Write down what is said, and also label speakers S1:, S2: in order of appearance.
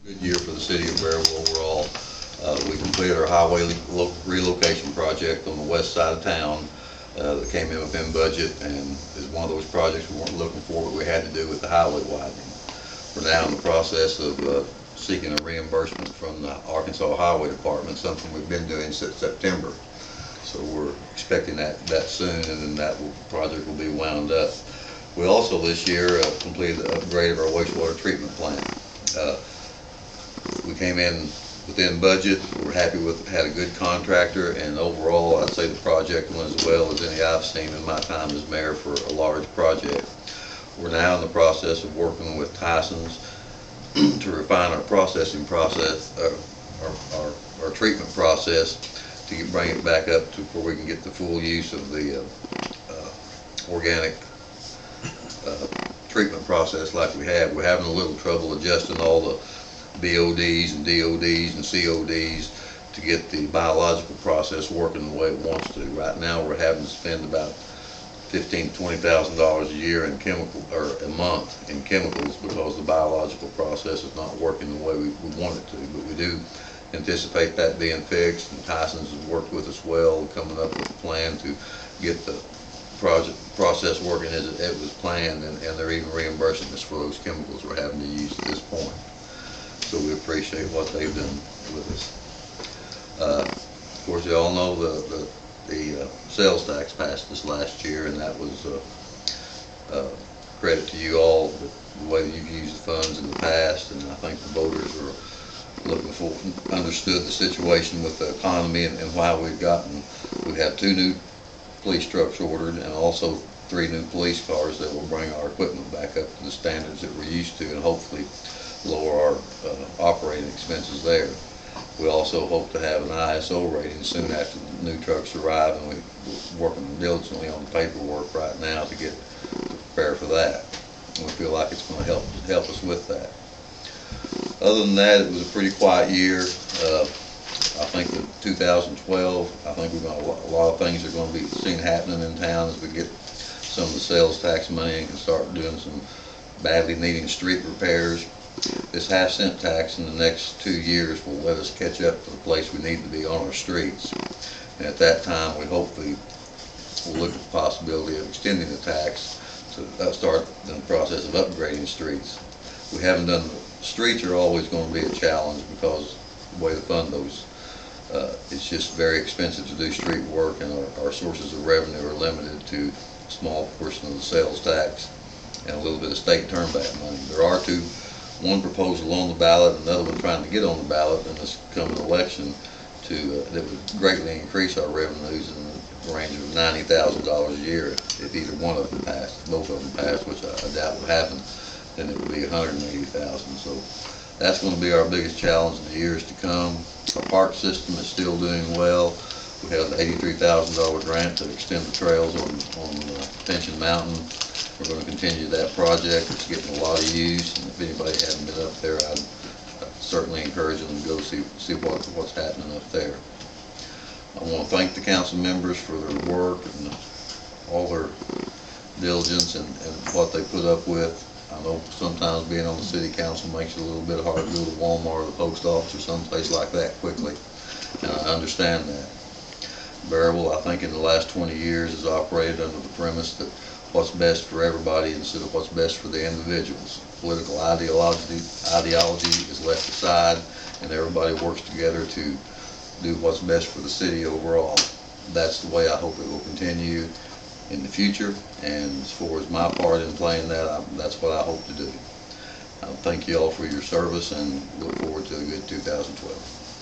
S1: Good year for the city of Berryville overall. We completed our highway relocation project on the west side of town that came in within budget and is one of those projects we weren't looking for, but we had to do with the highway widening. We're now in the process of seeking a reimbursement from the Arkansas Highway Department, something we've been doing since September. So we're expecting that soon, and then that project will be wound up. We also this year completed the upgrade of our wastewater treatment plant. We came in within budget. We're happy with, had a good contractor, and overall I'd say the project went as well as any I've seen in my time as mayor for a large project. We're now in the process of working with Tyson's to refine our processing process, our treatment process, to bring it back up to where we can get the full use of the organic treatment process like we have. We're having a little trouble adjusting all the BODs and DODs and CODs to get the biological process working the way it wants to. Right now we're having to spend about $15,000 to $20,000 a year in chemical, or a month in chemicals, because the biological process is not working the way we want it to. But we do anticipate that being fixed, and Tyson's has worked with us well, coming up with a plan to get the process working as it was planned, and they're even reimbursing us for those chemicals we're having to use at this point. So we appreciate what they've done with us. Of course, you all know the sales tax passed this last year, and that was credit to you all, the way that you've used the funds in the past, and I think the voters are understood the situation with the economy and why we have 2 new police trucks ordered, and also 3 new police cars that will bring our equipment back up to the standards that we're used to, and hopefully lower our operating expenses there. We also hope to have an ISO rating soon after the new trucks arrive, and we're working diligently on the paperwork right now to prepare for that. We feel like it's going to help us with that. Other than that, it was a pretty quiet year. I think that 2012, I think we've got a lot of things are going to be seen happening in town as we get some of the sales tax money and can start doing some badly needing street repairs. This half-cent tax in the next 2 years will let us catch up to the place we need to be on our streets. And at that time, we hopefully will look at the possibility of extending the tax to start the process of upgrading streets. We haven't done the streets are always going to be a challenge because the way to fund those, it's just very expensive to do street work, and our sources of revenue are limited to a small portion of the sales tax and a little bit of state turnback money. There are one proposal on the ballot, another one trying to get on the ballot in this coming election that would greatly increase our revenues in the range of $90,000 a year if either one of them passed. Both of them passed, which I doubt would happen, then it would be $180,000. So that's going to be our biggest challenge in the years to come. Our park system is still doing well. We have the $83,000 grant to extend the trails on Pension Mountain. We're going to continue that project. It's getting a lot of use, and if anybody hasn't been up there, I'd certainly encourage them to go see what's happening up there. I want to thank the council members for their work and all their diligence and what they put up with. I know sometimes being on the city council makes it a little bit hard to go to Walmart or the post office or someplace like that quickly, and I understand that. Berryville, I think in the last 20 years, has operated under the premise that what's best for everybody instead of what's best for the individuals. Political ideology is left aside, and everybody works together to do what's best for the city overall. That's the way I hope it will continue in the future, and as far as my part in playing that, that's what I hope to do. Thank you all for your service, and look forward to a good 2012.